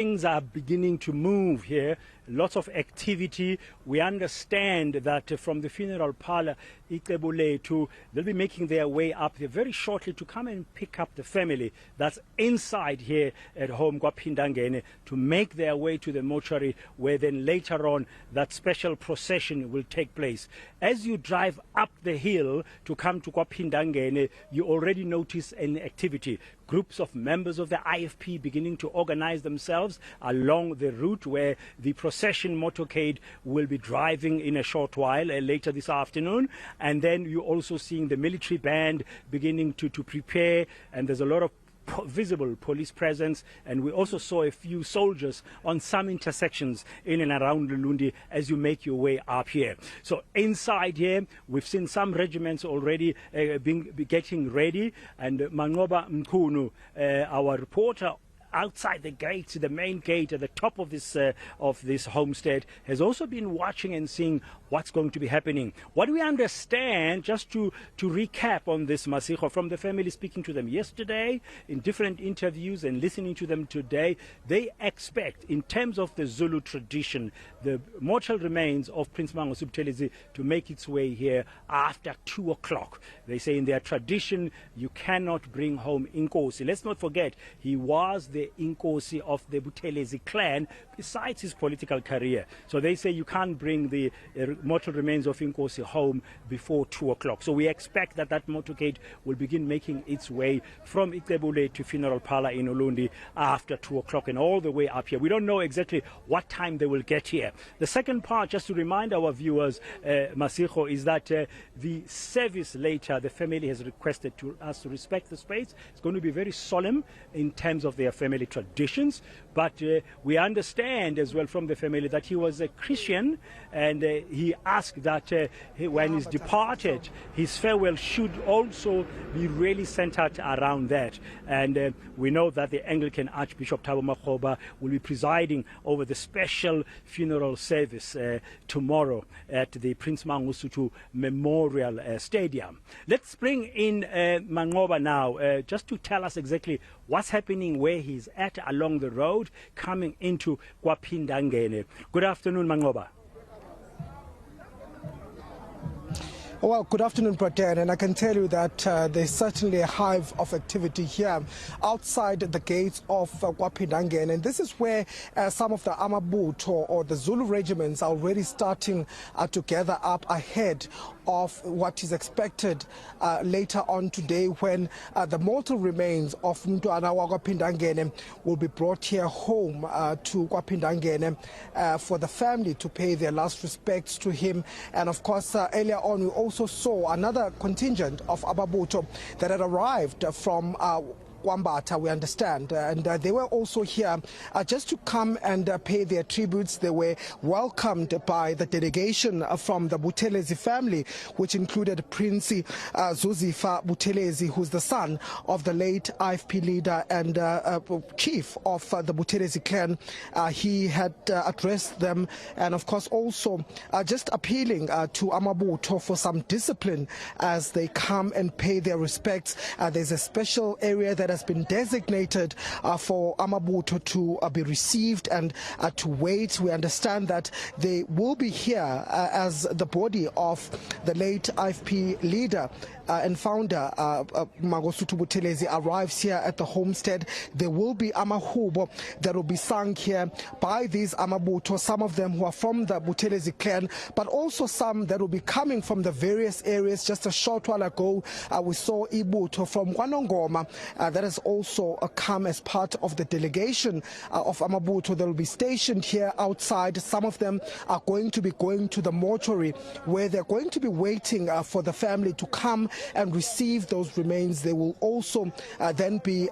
Things are beginning to move here, lots of activity. We understand that from the funeral parlor, they'll be making their way up here very shortly to come and pick up the family that's inside here at home, KwaPhindangene, to make their way to the mortuary, where then later on that special procession will take place. As you drive up the hill to come to KwaPhindangene, you already notice an activity. Groups of members of the IFP beginning to organize themselves along the route where the procession motorcade will be driving in a short while, later this afternoon. And then you're also seeing the military band beginning to prepare, and there's a lot of visible police presence, and we also saw a few soldiers on some intersections in and around Ulundi as you make your way up here. So inside here, we've seen some regiments already getting ready, and Mangoba Mkunu, our reporter outside the gate, the main gate at the top of this homestead, has also been watching and seeing what's going to be happening. What we understand, just to recap on this, Masiho, from the family speaking to them yesterday in different interviews and listening to them today, they expect, in terms of the Zulu tradition, the mortal remains of Prince Mangosuthu Buthelezi to make its way here after 2 o'clock. They say in their tradition, you cannot bring home eNCA. Let's not forget, he was the eNCA of the Buthelezi clan, besides his political career. So they say you can't bring the mortal remains of eNCA home before 2 o'clock. So we expect that motorcade will begin making its way from Ixebule to funeral parlor in Ulundi after 2 o'clock and all the way up here. We don't know exactly what time they will get here. The second part, just to remind our viewers, Masiho, is that the service later, the family has requested us to respect the space. It's going to be very solemn in terms of their family traditions, but we understand as well from the family that he was a Christian, and he asked that when he's departed, his farewell should also be really centered around that. And we know that the Anglican Archbishop Thabo Makgoba will be presiding over the special funeral service tomorrow at the Prince Mangosuthu Memorial Stadium. Let's bring in Mangoba now, just to tell us exactly what's happening where he's at along the road coming into KwaPhindangene. Good afternoon, Mangoba. Well, good afternoon, Praten, and I can tell you that there's certainly a hive of activity here outside the gates of KwaPhindangene, and this is where some of the Amabutho or the Zulu regiments are already starting to gather up ahead of what is expected later on today, when the mortal remains of Mntwana wa KwaPhindangene will be brought here home to KwaPhindangene for the family to pay their last respects to him. And of course, earlier on we also saw another contingent of Amabutho that had arrived from Wambata, we understand, and they were also here just to come and pay their tributes. They were welcomed by the delegation from the Buthelezi family, which included Prince Zuzifa Buthelezi, who's the son of the late IFP leader and chief of the Buthelezi clan. He had addressed them, and of course also just appealing to Amabutho for some discipline as they come and pay their respects. There's a special area that has been designated for Amabutho to be received and to wait. We understand that they will be here as the body of the late IFP leader and founder Mangosuthu Buthelezi arrives here at the homestead. There will be amahubo that will be sung here by these Amabutho, some of them who are from the Buthelezi clan, but also some that will be coming from the various areas. Just a short while ago, we saw Ibutho from Kwanongoma that has also come as part of the delegation of Amabutho. They will be stationed here outside. Some of them are going to be going to the mortuary, where they're going to be waiting for the family to come and receive those remains. They will also then be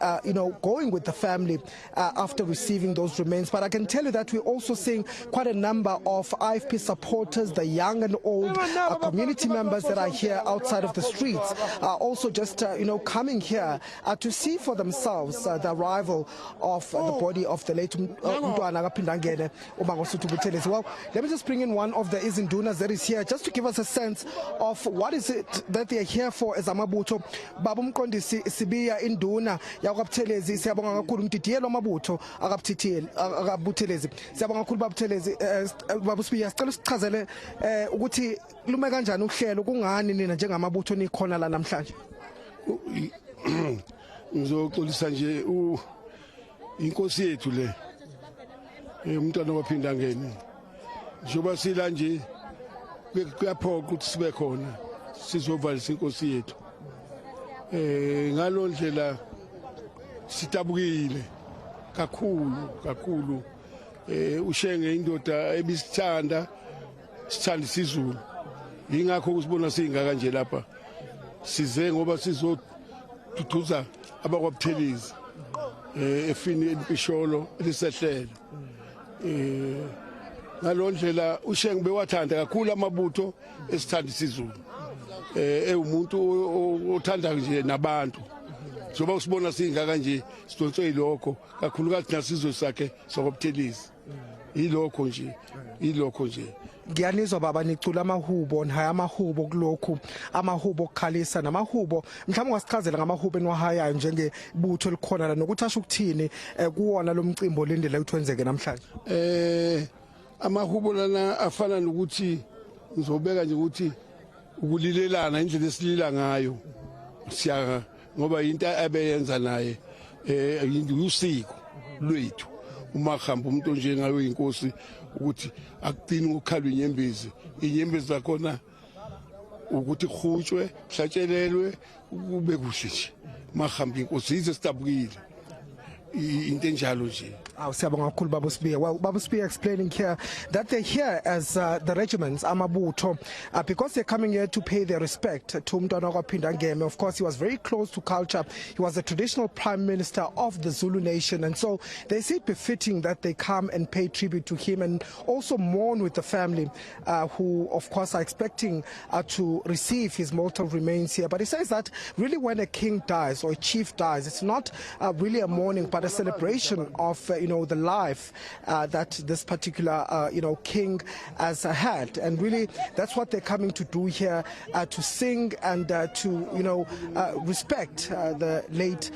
going with the family after receiving those remains. But I can tell you that we're also seeing quite a number of IFP supporters, the young and old, community members that are here outside of the streets, also just coming here to see see for themselves the arrival of the body of the late Umntwana KwaPhindangene, Mangosuthu Buthelezi. Well, let me just bring in one of the izindunas that is here, just to give us a sense of what is it that they are here for as amabutho. Baba Mqondisi Sibiya induna yakwaButhelezi, siyabonga kakhulu umdidiyelo amabutho akaButhelezi. Siyabonga kakhulu baButhelezi. Baba Sibiya, sicela sichazele ukuthi lume kanjani uhlelo, kungani nina njengamabutho nikhona la namhlanje? Ngizoxolisa nje inkosi yethu le umntwana KwaPhindangene njoba sila nje kuyaphoqa ukuthi sibe khona sizovalisa inkosi yethu ngalo ndlela sitabukile kakhulu ushenge indoda ebisithanda sithanda isizulu ingakho kusibona singaka nje lapha size ngoba sizoduduza abakwaButhelezi efini empisholo elisehlele ngalondlela ushenge bewathanda kakhulu amabutho esithanda isizulu umuntu othanda nje nabantu njoba usibona singaka nje sidonswe yilokho kakhulu kathi nasizwe sakhe sokwaButhelezi ilokho nje Ngiyanizwa baba nicula amahubo nhaya amahubo kulokhu amahubo okukhalisa namahubo mhlawumbe ungasichazela ngamahubo eniwahayayo njengebutho likhona la nokuthi asho ukuthini kuwona lo mcimbi olindele uthwenzeke namhlanje. Amahubo lana afana nokuthi ngizobeka nje ukuthi ukulilelana indlela esilila ngayo siya ngoba into abeyenza naye usiko lwethu uma khamba umuntu nje ngayo inkosi ukuthi akudini ukukhalwa inyembezi zakhona ukuthi khutshwe hlatshelelwe kube kuhle nje mahamba inkosi ize sitabukile into enjalo nje. Siyabonga kakhulu Baba Sibiya. Well, Baba Sibiya explaining here that they're here as the regiments amabutho because they're coming here to pay their respect to Umntwana KwaPhindangene. Of course, he was very close to culture. He was the traditional prime minister of the Zulu nation, and so they see it befitting that they come and pay tribute to him and also mourn with the family who, of course, are expecting to receive his mortal remains here. But he says that really when a king dies or a chief dies, it's not really a mourning but a celebration of the life that this particular king has had, and really that's what they're coming to do here, to sing and to respect the late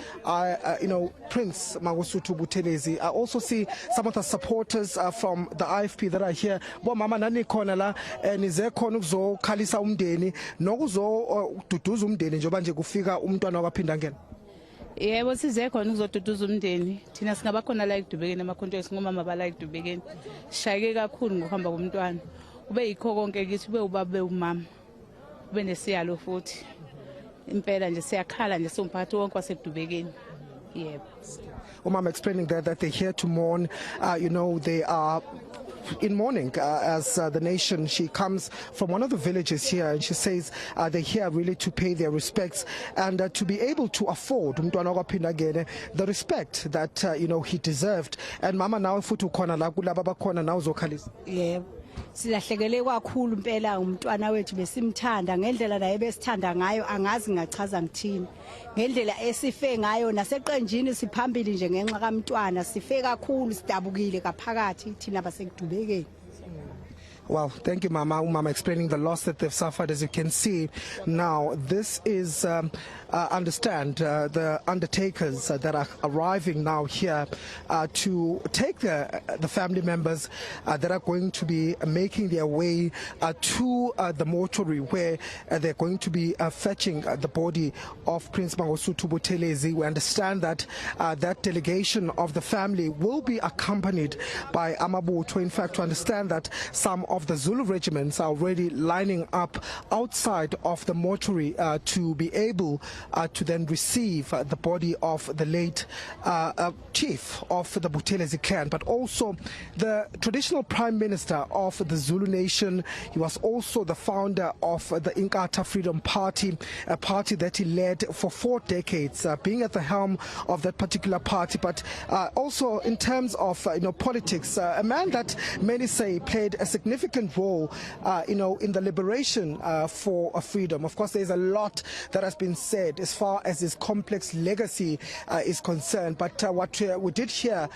Prince Mangosuthu Buthelezi. I also see some of the supporters from the IFP that are here. Bo mama nani khona la nize khona ukuzokhalisa umndeni nokuzoduduza umndeni njengoba nje kufika umntwana KwaPhindangene. Yebo size khona ukuzoduduza umndeni thina singaba khona la ekudubekeni amakhonto esingomama bala ekudubekeni shayeke kakhulu ngokuhamba komntwana ube yikho konke kithi ube ubaba umama ube nesiyalo futhi impela nje siyakhala nje somphakathi wonke wasekudubekeni. Yebo umama explaining that they're here to mourn. They are in mourning as the nation. She comes from one of the villages here, and she says they're here really to pay their respects and to be able to afford Umntwana KwaPhindangene the respect that he deserved. And mama now futhi ukhona la kulaba bakhona na uzokhalisa. Yebo silahlekele kakhulu impela umntwana wethu besimthanda ngendlela naye besithanda ngayo angazi ngachaza ngithini ngendlela esife ngayo naseqenjini siphambili nje ngenxa kaMntwana sife kakhulu sidabukile kaphakathi thina basekudubekeni. Well, thank you, Mama. Mama explaining the loss that they've suffered. As you can see now, this is, understand, the undertakers that are arriving now here to take the family members that are going to be making their way to the mortuary where they're going to be fetching the body of Prince Mangosuthu Buthelezi. We understand that that delegation of the family will be accompanied by amabutho. In fact, to understand that some of the Zulu regiments are already lining up outside of the mortuary to be able to then receive the body of the late chief of the Buthelezi clan, but also the traditional prime minister of the Zulu nation. He was also the founder of the eNCA Freedom Party, a party that he led for 4 decades, being at the helm of that particular party, but also in terms of politics, a man that many say played a significant role in the liberation for freedom. Of course, there's a lot that has been said ahead as far as his complex legacy is concerned. But what we did hear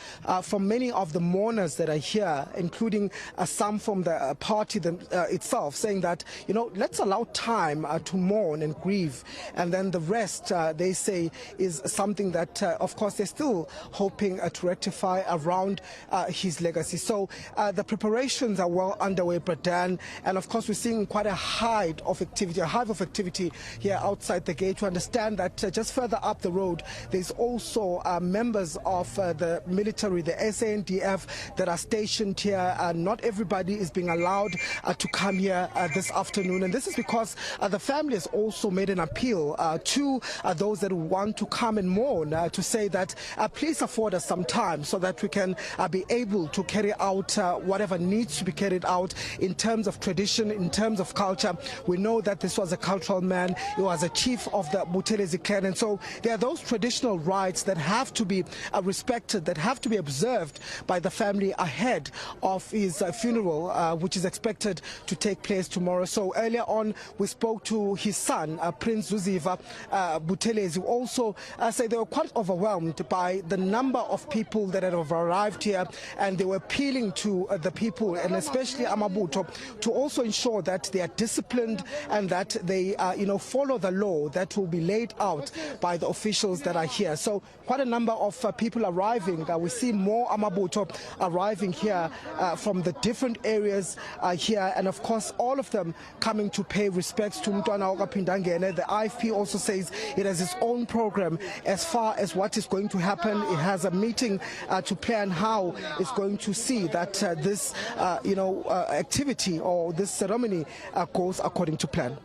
from many of the mourners that are here, including some from the party itself, saying that, you know, let's allow time to mourn and grieve, and then the rest, they say, is something that, of course, they're still hoping to rectify around his legacy. So the preparations are well underway, Dan, and of course we're seeing quite a hive of activity here outside the gate. To understand that just further up the road, there's also members of the military, the SANDF, that are stationed here. Not everybody is being allowed to come here this afternoon, and this is because the family has also made an appeal to those that want to come and mourn, to say that please afford us some time so that we can be able to carry out whatever needs to be carried out in terms of tradition, in terms of culture. We know that this was a cultural man. He was a chief of the Buthelezi clan, and so there are those traditional rights that have to be respected, that have to be observed by the family ahead of his funeral, which is expected to take place tomorrow. So earlier on, we spoke to his son, Prince Zuziva Buthelezi, who also said they were quite overwhelmed by the number of people that have arrived here, and they were appealing to the people, and especially Amabuto, to also ensure that they are disciplined and that they follow the law that will be laid out by the officials that are here. So quite a number of people arriving. We see more Amabuto arriving here from the different areas here, and of course all of them coming to pay respects to Mntwana KwaPhindangene. The IFP also says it has its own program as far as what is going to happen. It has a meeting to plan how it's going to see that this activity or this ceremony goes according to plan.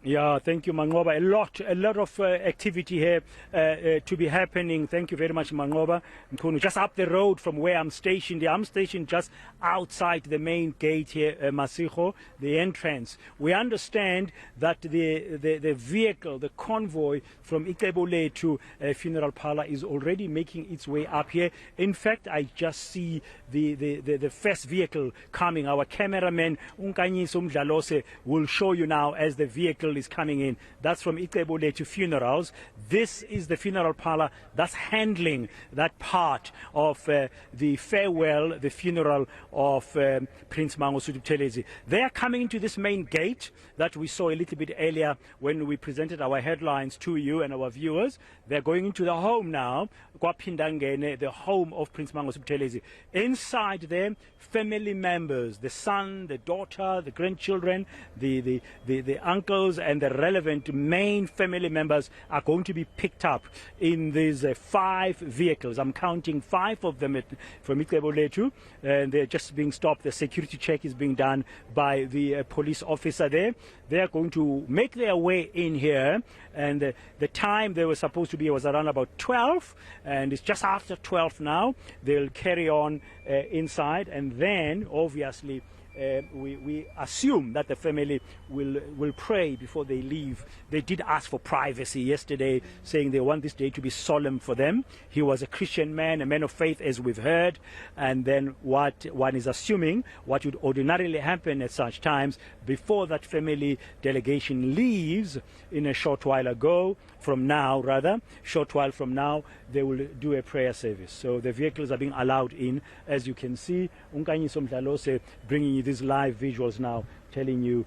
Yeah, thank you, Mangoba. A lot of activity here to be happening. Thank you very much, Mangoba. Just up the road from where I'm stationed. I'm stationed just outside the main gate here, Masiho, the entrance. We understand that the vehicle, the convoy from Ikebole to Funeral Parlor is already making its way up here. In fact, I just see the first vehicle coming. Our cameraman, Unkanyiso Mdlalose, will show you now as the vehicle is coming in. That's from Ikebole to funerals. This is the funeral parlor that's handling that part of the farewell, the funeral of Prince Mangosuthu Buthelezi. They are coming into this main gate that we saw a little bit earlier when we presented our headlines to you and our viewers. They're going into the home now, KwaPhindangene, the home of Prince Mangosuthu Buthelezi. Inside there, family members, the son, the daughter, the grandchildren, the uncles, and the relevant main family members are going to be picked up in these 5 vehicles. I'm counting 5 of them from Ikebole, and they're just being stopped. The security check is being done by the police officer there. They are going to make their way in here, and the time they were supposed to be was around about 12, and it's just after 12 now. They'll carry on inside, and then obviously we assume that the family will pray before they leave. They did ask for privacy yesterday, saying they want this day to be solemn for them. He was a Christian man, a man of faith, as we've heard, and then what one is assuming, what would ordinarily happen at such times, before that family delegation leaves in a short while from now, they will do a prayer service. So the vehicles are being allowed in, as you can see. Unkanyiso Mdlalose bringing you these live visuals now, telling you,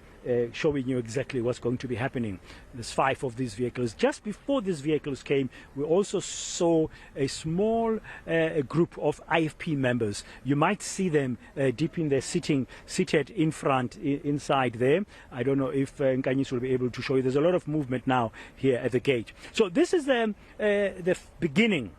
showing you exactly what's going to be happening. There's 5 of these vehicles. Just before these vehicles came, we also saw a small group of IFP members. You might see them deep in there, seated in front, inside there. I don't know if Nkanyis will be able to show you. There's a lot of movement now here at the gate. So this is the beginning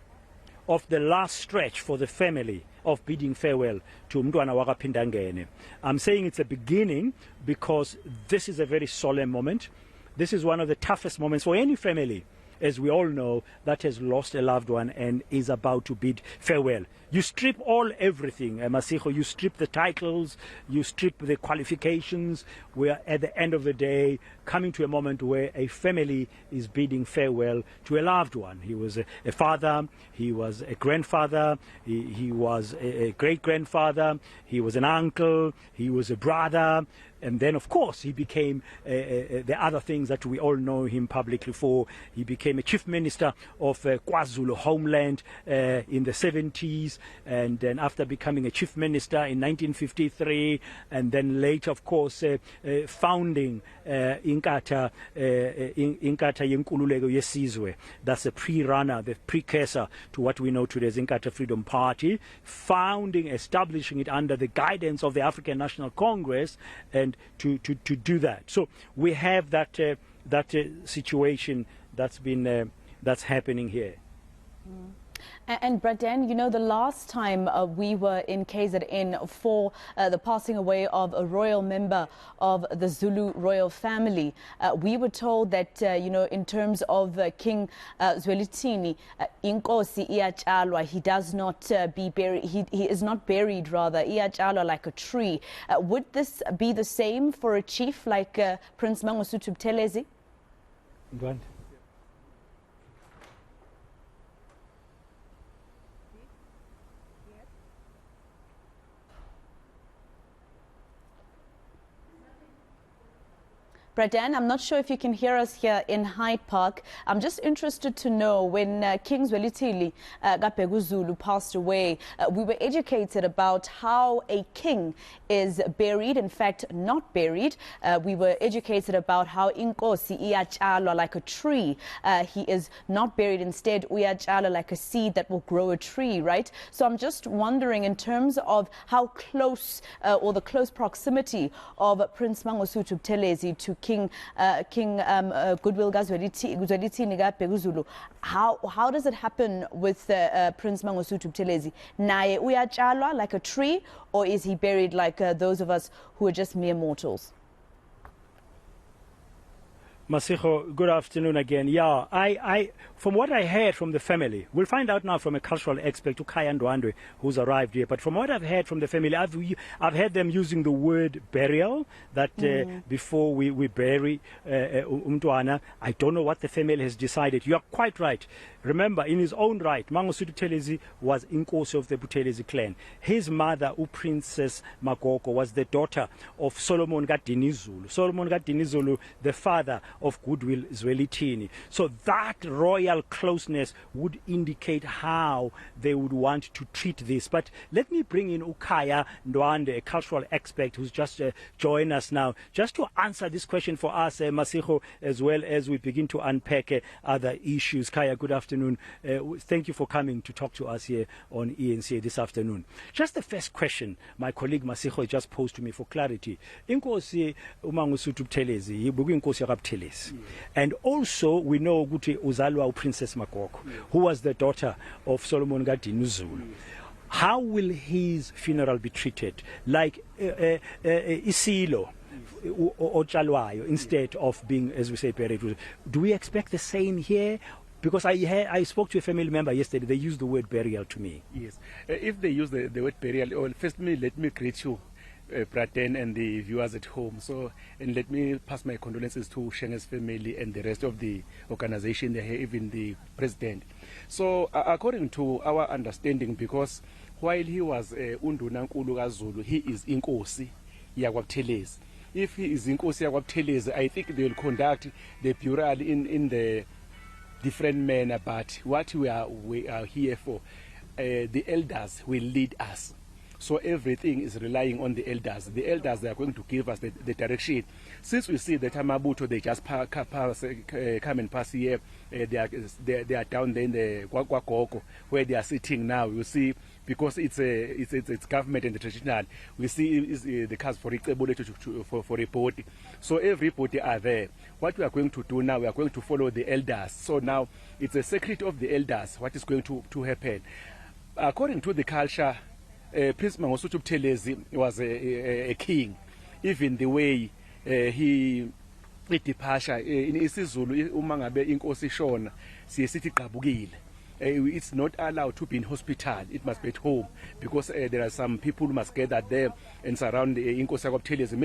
of the last stretch for the family of bidding farewell to Mntwana KwaPhindangene. I'm saying it's a beginning because this is a very solemn moment. This is one of the toughest moments for any family, as we all know, that has lost a loved one and is about to bid farewell. You strip everything, Masiho, you strip the titles, you strip the qualifications. We are at the end of the day coming to a moment where a family is bidding farewell to a loved one. He was a father, he was a grandfather, he was a great-grandfather, he was an uncle, he was a brother. And then, of course, he became the other things that we all know him publicly for. He became a chief minister of KwaZulu homeland in the 70s, and then after becoming a chief minister in 1953, and then later, of course, founding eNCA Yenkululeko Yesizwe. That's a pre-runner, the precursor to what we know today as eNCA Freedom Party, establishing it under the guidance of the African National Congress, and to do that. So we have that situation that's happening here. And Dan, you know, the last time we were in KZN for the passing away of a royal member of the Zulu royal family, we were told that, you know, in terms of King Zwelithini, Inkosi iyatjalwa, he does not be buried, he is not buried, rather, iyatjalwa like a tree. Would this be the same for a chief like Prince Mangosuthu Buthelezi? Go on. Dan, I'm not sure if you can hear us here in Hyde Park. I'm just interested to know, when King Zwelithini Zulu passed away, we were educated about how a king is buried, in fact not buried. We were educated about how Inkosi iyatjalwa like a tree. He is not buried, instead uyatjalwa like a seed that will grow a tree, right? So I'm just wondering, in terms of how close or the close proximity of Prince Mangosuthu Buthelezi to King Goodwill Zwelithini Zulu, how does it happen with Prince Mangosuthu Buthelezi? Naye uyatjalwa like a tree, or is he buried like those of us who are just mere mortals? Masiho, good afternoon again. Yeah, I from what I heard from the family, we'll find out now from a cultural expert, Ukaya Ndwandwe, who's arrived here. But from what I've heard from the family, I've heard them using the word burial, that before we bury Umtwana. I don't know what the family has decided. You are quite right. Remember, in his own right, Mangosuthu Buthelezi was Inkosi of the Buthelezi clan. His mother, Princess Magoko, was the daughter of Solomon Dinizulu. Solomon Dinizulu, the father of Goodwill Zwelithini. So that royal closeness would indicate how they would want to treat this. But let me bring in Ukaya Ndwandwe, a cultural expert who's just joined us now, just to answer this question for us, Masiho, as well as we begin to unpack other issues. Kaya, good afternoon. Thank you for coming to talk to us here on eNCA this afternoon. Just the first question my colleague Masiho just posed to me for clarity. Inkosi Mangosuthu Buthelezi, Inkosi Buthelezi. And also we know ukuthi uzalwa Princess Magoko, who was the daughter of Solomon Dinizulu. How will his funeral be treated? Like Isilo or Chalwayo, instead of being, as we say, buried? Do we expect the same here? Because I spoke to a family member yesterday, they used the word burial to me. Yes. If they use the word burial, well, first let me greet you, Dan, and the viewers at home. So, and let me pass my condolences to Shenge's family and the rest of the organization, even the president. So, according to our understanding, because while he was Unduna Nkulu kaZulu, he is Inkosi yaKwaButhelezi. If he is Inkosi yaKwaButhelezi, I think they will conduct the burial in the different manner, but what we are here for, the elders will lead us. So everything is relying on the elders. The elders, they are going to give us the direction. Since we see that Amabuto, they just come and pass here, they are down there in the Kwakoko, where they are sitting now. You see, because it's government and the traditional, we see the cars for reporting. So everybody are there. What we are going to do now, we are going to follow the elders. So now it's a secret of the elders what is going to happen. According to the culture, Prince Mangosuthu Buthelezi was a king. Even the way he departure in isiZulu, uma ngabe inkosi shona siye sithi qabukile. It's not allowed to be in hospital. It must be at home, because there are some people who must gather there and surround inkosi yaKwaButhelezi.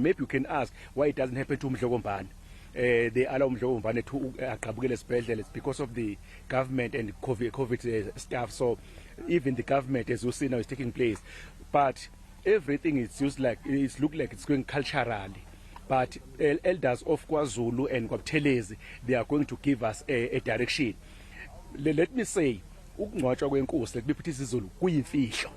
Maybe you can ask why it doesn't happen to Mdlokombane. They allow Mdlokombane to qabukele esibhedlela. It's because of the government and COVID stuff. So even the government, as you see now, is taking place. But everything is used like it's look like it's going culturally. But elders of KwaZulu and KwaButhelezi, they are going to give us a direction. Let me say, ukungcwatshwa kwenkosi lekubiphithi isiZulu kuyimfihlo.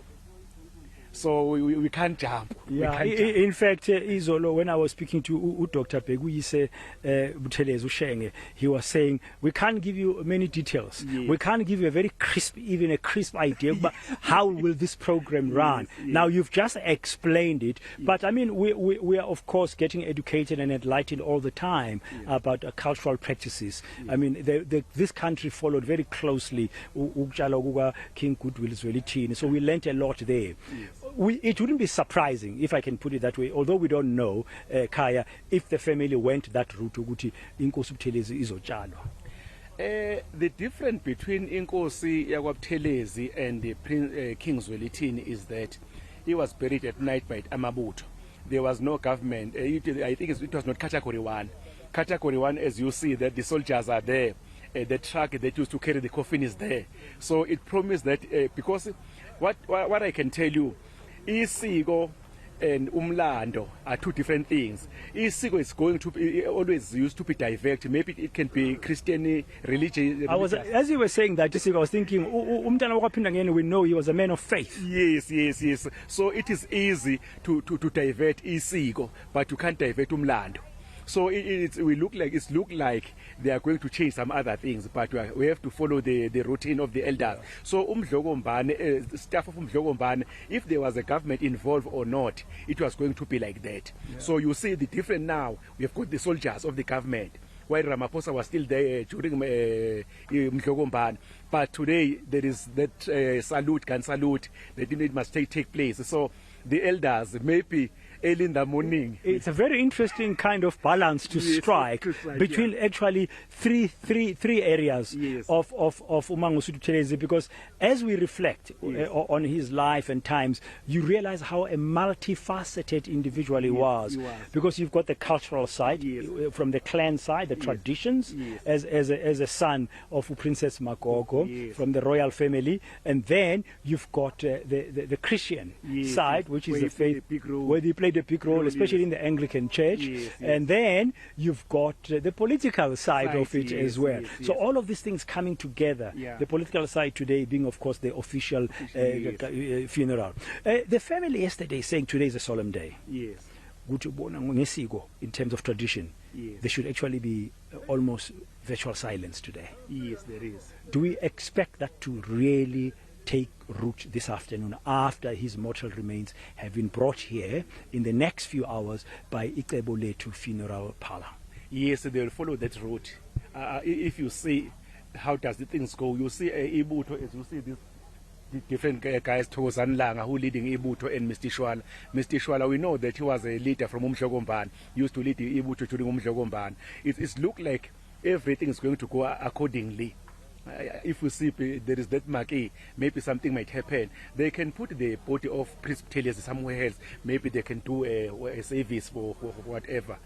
So we can't jump. Yeah, in fact, Izolo, when I was speaking to Dr. Beguyise Buthelezi Ushenge, he was saying, we can't give you many details. Yes. We can't give you a very crisp, even a crisp idea about how will this program run. Yes. Now, you've just explained it, but I mean, we are, of course, getting educated and enlightened all the time about cultural practices. I mean, this country followed very closely King Goodwill Zwelithini, so we learnt a lot there. It wouldn't be surprising, if I can put it that way, although we don't know, Kaya, if the family went that route, ukuthi Inkosi Buthelezi izotshalwa. The difference between Inkosi KwaButhelezi and the King Zwelithini is that he was buried at night by Amabutho. There was no government. I think it was not Category 1. Category 1, as you see, that the soldiers are there. The truck that used to carry the coffin is there. So it promised that, because what I can tell you, isiko and umlando are two different things. Isiko is going to be always used to be diverse. Maybe it can be Christian religion. As you were saying that, I was thinking, KwaPhindangene, we know he was a man of faith. Yes. So it is easy to divert isiko, but you can't divert umlando. So it look like they are going to change some other things, but we have to follow the routine of the elders. So staff of Umdlogombane, if there was a government involved or not, it was going to be like that. Yeah. So you see the difference now. We have got the soldiers of the government, while Ramaphosa was still there during Umdlogombane. But today there is that gun salute that it must take place. So the elders maybe early in the morning. It's a very interesting kind of balance to strike between actually three areas of Mangosuthu Buthelezi, because as we reflect on his life and times, you realize how a multifaceted individual he was. Because you've got the cultural side, from the clan side, the traditions, as a son of Princess Magogo from the royal family, and then you've got the Christian side, which is the faith where they play a big role, especially in the Anglican Church, and then you've got the political side of it as well. So all of these things coming together, the political side today being, of course, the official funeral. The family yesterday saying today is a solemn day. In terms of tradition, there should actually be almost virtual silence today. Yes, there is. Do we expect that to really take root this afternoon after his mortal remains have been brought here in the next few hours by Icebo Funeral Parlor? Yes, they will follow that route. If you see how does the things go, you see Ibutho, as you see this the different guys, Thokozani Langa, who leading Ibutho, and Mr. Shwala. Mr. Shwala, we know that he was a leader from Umdlogombane, used to lead Ibutho during Umdlogombane. It looks like everything is going to go accordingly. If we see there is that marquee, maybe something might happen. They can put the body of Prince Buthelezi somewhere else. Maybe they can do a service for whatever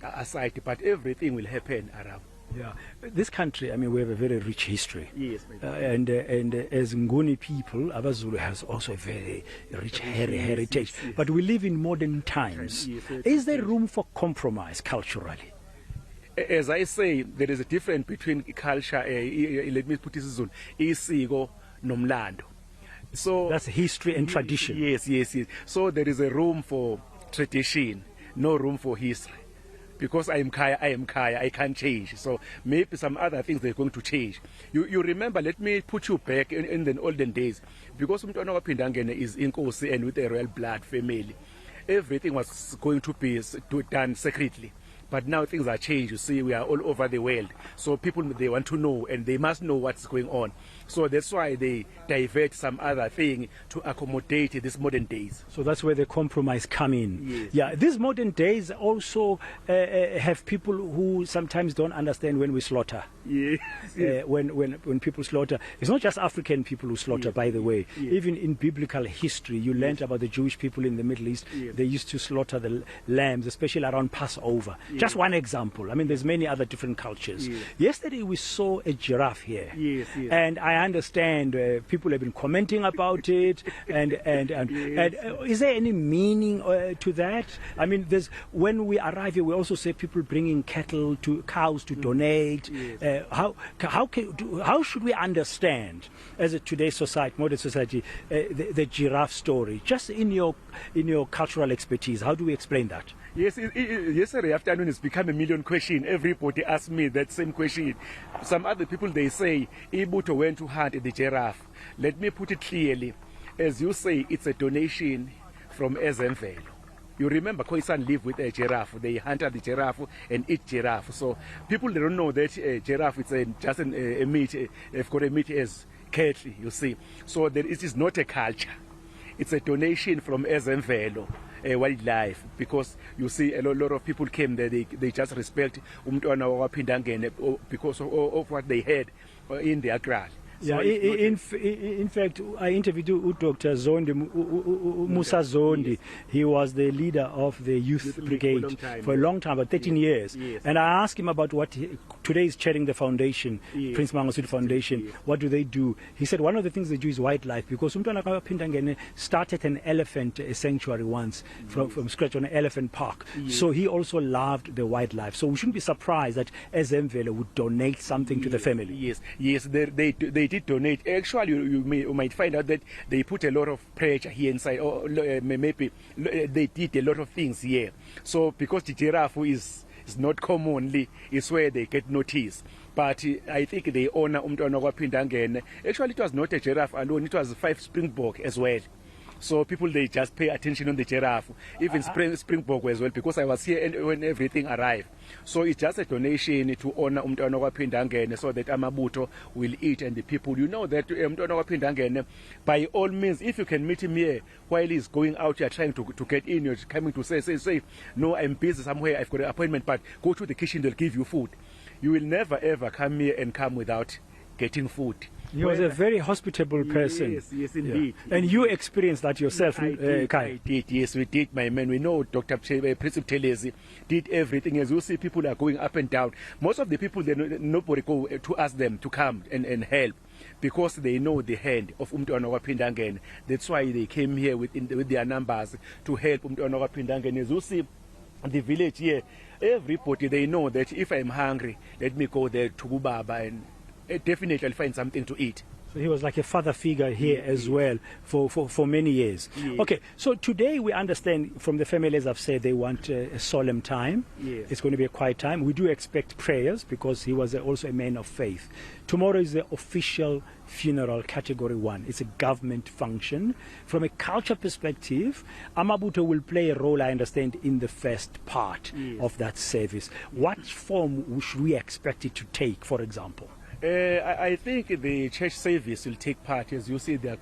aside, but everything will happen around. Yeah, this country, I mean, we have a very rich history. Yes, and as Nguni people, AbaZulu has also a very rich heritage. But we live in modern times. Is there room for compromise culturally? As I say, there is a difference between culture, let me put this on, isiko nomlando. So that's history and tradition. Yes. So there is a room for tradition, no room for history. Because I am Kaya, I can't change. So maybe some other things they're going to change. You remember, let me put you back in the olden days. Because KwaPhindangene is Inkosi and with a royal blood family, everything was going to be done secretly. But now things are changed. You see, we are all over the world. So people, they want to know, and they must know what's going on. So that's why they divert some other thing to accommodate these modern days. So that's where the compromise come in. Yes. Yeah, these modern days also have people who sometimes don't understand when we slaughter. Yes. When people slaughter, it's not just African people who slaughter, by the way. Even in biblical history, you learned about the Jewish people in the Middle East. They used to slaughter the lambs, especially around Passover. Just one example. I mean, there's many other different cultures. Yesterday we saw a giraffe here. And I understand people have been commenting about it. And is there any meaning to that? I mean, when we arrive here, we also see people bringing cows to donate. How should we understand, as a today's society, modern society, the giraffe story? Just in your cultural expertise, how do we explain that? Yes, yesterday afternoon it's become a million question. Everybody asks me that same question. Some other people, they say, Ibuto went to hunt the giraffe. Let me put it clearly. As you say, it's a donation from eNCA. You remember Khoisan lived with a giraffe. They hunted the giraffe and eat giraffe. So people, they don't know that giraffe is just a meat. They've got a meat as cattle, you see. So it is not a culture. It's a donation from eNCA. Wildlife, because you see a lot of people came there, they just respect KwaPhindangene because of what they had in their ground. So in fact, I interviewed Dr. Zondi, Musa Zondi. He was the leader of the youth brigade for a long time, about 13 years. And I asked him about what today is chairing the foundation, Prince Mangosuthu Foundation. What do they do? He said one of the things they do is wildlife, because KwaPhindangene started an elephant sanctuary once from scratch on an elephant park. So he also loved the wildlife. So we shouldn't be surprised that eNCA would donate something to the family. Yes, they did donate. Actually, you might find out that they put a lot of pressure here inside, or maybe they did a lot of things here. So because the giraffe is not commonly, it's where they get noticed. But I think they honor KwaPhindangene. Actually, it was not a giraffe alone, it was 5 springbok as well. So people, they just pay attention on the giraffe, even springbok as well, because I was here when everything arrived. So it's just a donation to honor KwaPhindangene, so that Amabuto will eat, and the people, you know that KwaPhindangene, by all means, if you can meet him here while he's going out here trying to get in, you're coming to say, no, I'm busy somewhere, I've got an appointment, but go to the kitchen, they'll give you food. You will never ever come here and come without getting food. He was a very hospitable person. Yes, indeed. Yeah. And you experienced that yourself, I did, yes, we did, my man. We know Dr. Prince Buthelezi did everything. As you see, people are going up and down. Most of the people, nobody go to ask them to come and help, because they know the hand of KwaPhindangene. That's why they came here with their numbers to help KwaPhindangene. As you see, the village here, everybody, they know that if I'm hungry, let me go there to Bubaba and definitely I'll find something to eat. So he was like a father figure here as well for many years. Okay, so today we understand from the family, as I've said, they want a solemn time. It's going to be a quiet time. We do expect prayers, because he was also a man of faith. Tomorrow is the official funeral, category 1. It's a government function. From a culture perspective, Amabuto will play a role, I understand, in the first part of that service. What form should we expect it to take, for example? I think the church service will take part. As you see, they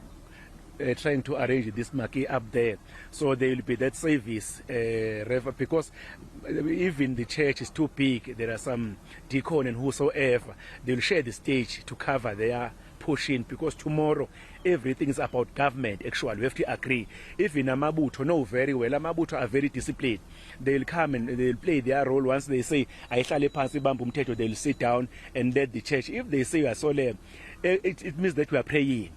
are trying to arrange this marquee up there. So there will be that service, because even the church is too big. There are some deacon and whosoever. They will share the stage to cover their pushing, because tomorrow everything is about government. Actually, we have to agree. Even Amabuto know very well, Amabuto are very disciplined. They'll come and they'll play their role. Once they say they'll sit down and let the church. If they say we are solemn, it means that we are praying.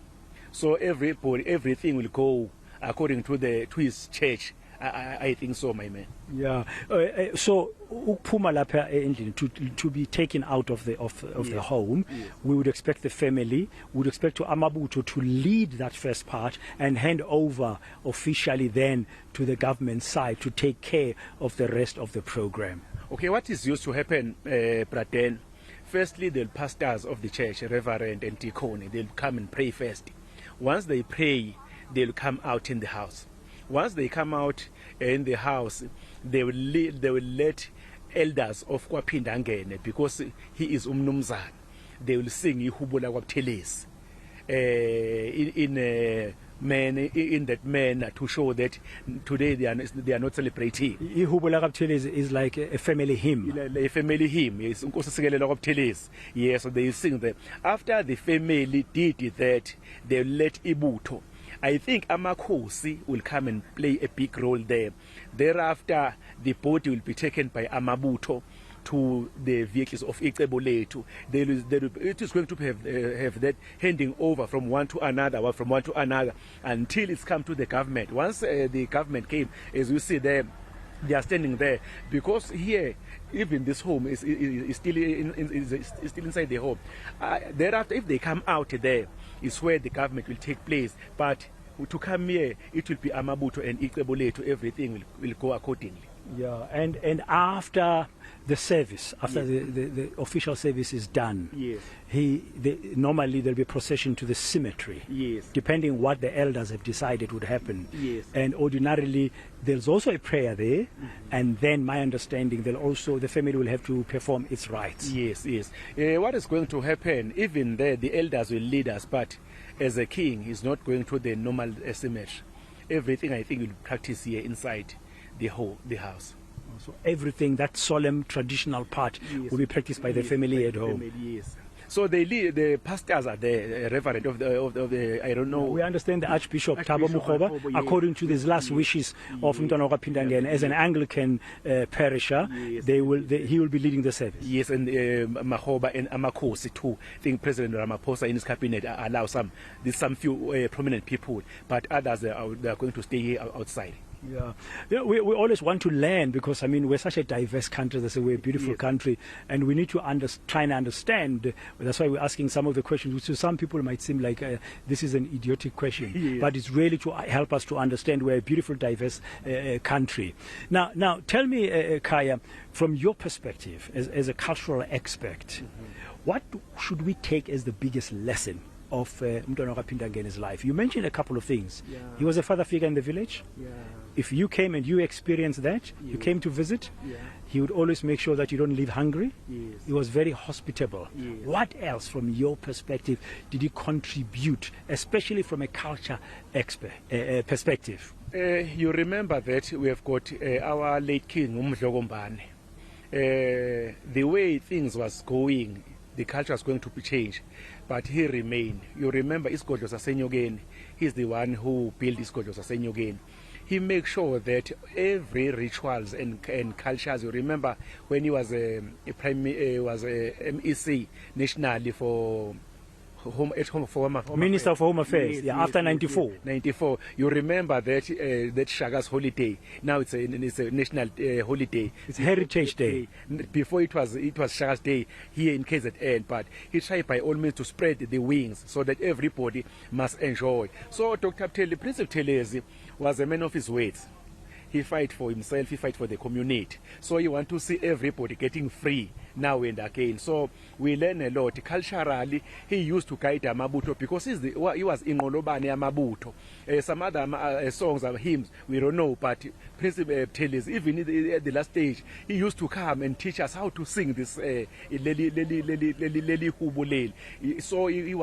So everything will go according to his church. I think so, my man. Yeah. So to be taken out of the home, we would expect the family, we would expect Amabuto to lead that first part and hand over officially then to the government side to take care of the rest of the program. Okay, what is used to happen, Braden? Firstly, the pastors of the church, reverend and deacon, they'll come and pray first. Once they pray, they'll come out in the house. Once they come out in the house, they will let elders of KwaPhindangene, because he is umnumzana, they will sing ihubula KwaButhelezi in that manner, to show that today they are not celebrating. Ihubula KwaButhelezi is like a family hymn. A family hymn, yes. Yes, so they sing that. After the family did that, they let Ibuto I think Amakhosi will come and play a big role there. Thereafter, the body will be taken by Amabutho to the vehicles of Iceboletu. It is going to have that handing over from one to another, until it's come to the government. Once the government came, as you see there, they are standing there because here, even this home is still inside the home. Thereafter, if they come out there, is where the government will take place. But to come here, it will be Amabutho and Iceboletu. Everything will go accordingly. Yeah, and after the service, after the official service is done, yes, normally there'll be a procession to the cemetery. Yes. Depending what the elders have decided would happen. Yes. And ordinarily there's also a prayer there, and then my understanding the family will have to perform its rites. Yes, yes. What is going to happen? Even there, the elders will lead us, but as a king, he's not going to the normal cemetery. Everything I think will practice here inside the house. So everything, that solemn traditional part, yes, will be practiced by the family at home. Yes. So the pastors are there, reverend of the I don't know. We understand the Archbishop Thabo Mokgoba, yes, according to these last wishes of Mntwana KwaPhindangene, as an Anglican parisher, yes, he will be leading the service. Yes, and Makgoba and Amakhosi too. I think President Ramaphosa in his cabinet allow some few prominent people, but others they are going to stay here outside. Yeah, we always want to learn because we're such a diverse country. We're a beautiful yes, country, and we need to try and understand. That's why we're asking some of the questions, which to some people might seem like this is an idiotic question, yes, but it's really to help us to understand we're a beautiful, diverse country. Now, tell me, Kaya, from your perspective as a cultural expert, what should we take as the biggest lesson of Mntwana KwaPhindangene's life? You mentioned a couple of things. Yeah. He was a father figure in the village. Yeah. If you came and you experienced that, you came to visit, he would always make sure that you don't leave hungry. Yes. He was very hospitable. Yes. What else, from your perspective, did he contribute, especially from a culture perspective? You remember that we have got our late king, Umdlogombane. The way things was going, the culture was going to be changed, but he remained. You remember Isigodlo Sasenyokeni. He's the one who built Isigodlo Sasenyokeni. He makes sure that every rituals and cultures. You remember when he was a MEC nationally for Minister for Home Affairs, yes, after yes, 94. 94. You remember that Shaga's holiday. Now it's a national holiday. It's Heritage Day. Before it was Shaga's Day here in KZN, but he tried by all means to spread the wings so that everybody must enjoy. So Dr. Prince Buthelezi was a man of his words. He fight for himself, he fight for the community. So you want to see everybody getting free now and again. So we learn a lot. Culturally, he used to guide Amabutho because he was Ingolobane Amabutho. Some other songs and hymns, we don't know, but Prince Buthelezi, even at the last stage, he used to come and teach us how to sing this Leli Hubuleli. So we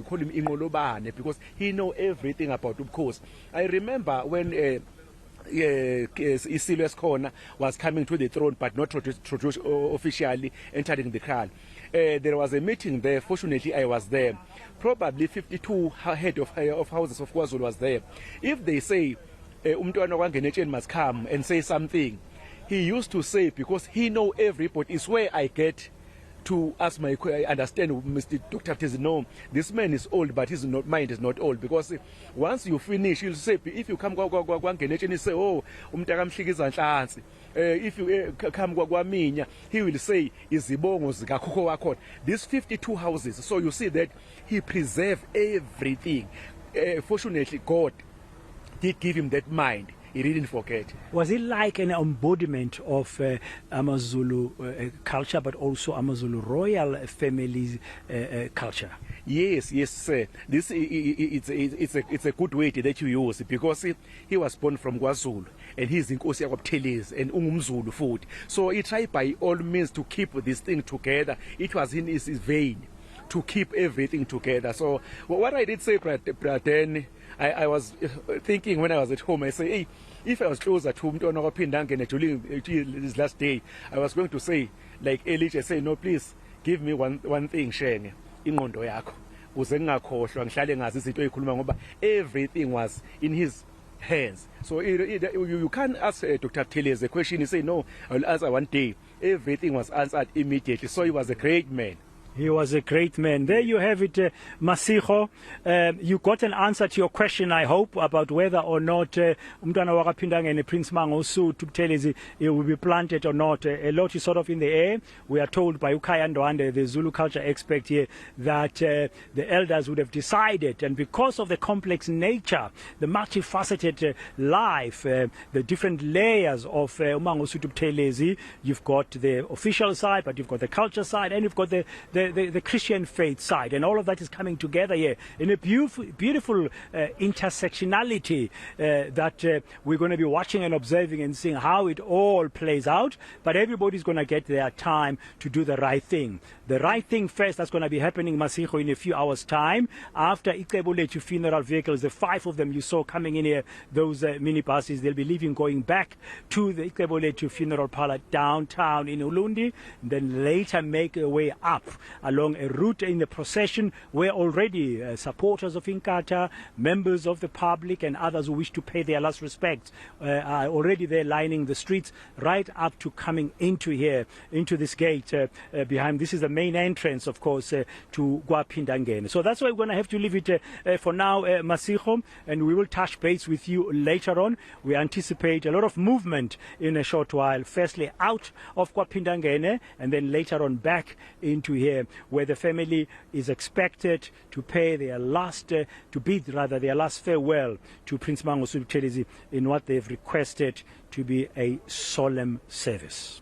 call him Ingolobane because he know everything about Ubukhosi. I remember when Isilwes Khona was coming to the throne but not officially entering the crown. There was a meeting there. Fortunately, I was there. Probably 52 head of houses of KwaZulu was there. If they say Umntwana KwaPhindangene must come and say something, he used to say, because he know everybody, is where I get to ask I understand Mr. Dr. Buthelezi, no, this man is old, but his mind is not old, because once you finish, you'll say, if you come KwaPhindangene and you say, oh, if you come KwaMinya, he will say, izibongo zikakhokho wakho. These 52 houses, so you see that he preserved everything. Fortunately, God did give him that mind. He didn't forget. Was it like an embodiment of Amazulu culture, but also Amazulu royal family's culture? Yes, yes, sir. This it's a good way that you use it, because he was born from KwaZulu and he's in Nkosi Buthelezi and Umzulu food. So he tried by all means to keep this thing together. It was in his vein to keep everything together. So what I did say, then I was thinking when I was at home, I say, hey, if I was closer to Mntwana KwaPhindangene during his last day, I was going to say, like Elijah, say, no, please give me one thing, Shenge, ingondo yakho. uze ngakhohlwa ngihlale ngazi izinto ezikhuluma ngoba everything was in his hands. So you can't ask Dr. Buthelezi a question, you say no, I will answer one day. Everything was answered immediately. So he was a great man. He was a great man. There you have it, Masigo. You got an answer to your question, I hope, about whether or not Umntwana wa KwaPhindangene, Prince Mangosuthu Buthelezi, will be planted or not. A lot is sort of in the air. We are told by Ukhaya Ndwande, the Zulu culture expert here, that the elders would have decided, and because of the complex nature, the multifaceted life, the different layers of Mangosuthu Buthelezi, you've got the official side, but you've got the culture side, and you've got the Christian faith side, and all of that is coming together here in a beautiful intersectionality that we're going to be watching and observing and seeing how it all plays out. But everybody's going to get their time to do the right thing. The right thing first, that's going to be happening, Masigo, in a few hours' time. After Ikebuletu funeral vehicles, the 5 of them you saw coming in here, those minibuses, they'll be leaving, going back to the Ikebuletu funeral parlor downtown in Ulundi, and then later make their way up along a route in the procession where already supporters of eNCA, members of the public and others who wish to pay their last respects are already there lining the streets right up to coming into here, into this gate behind. This is the main entrance, of course, to KwaPhindangene. So that's why we're going to have to leave it for now, Masigo, and we will touch base with you later on. We anticipate a lot of movement in a short while, firstly out of KwaPhindangene and then later on back into here, where the family is expected to pay their last, to bid rather their last farewell to Prince Mangosuthu Buthelezi in what they've requested to be a solemn service.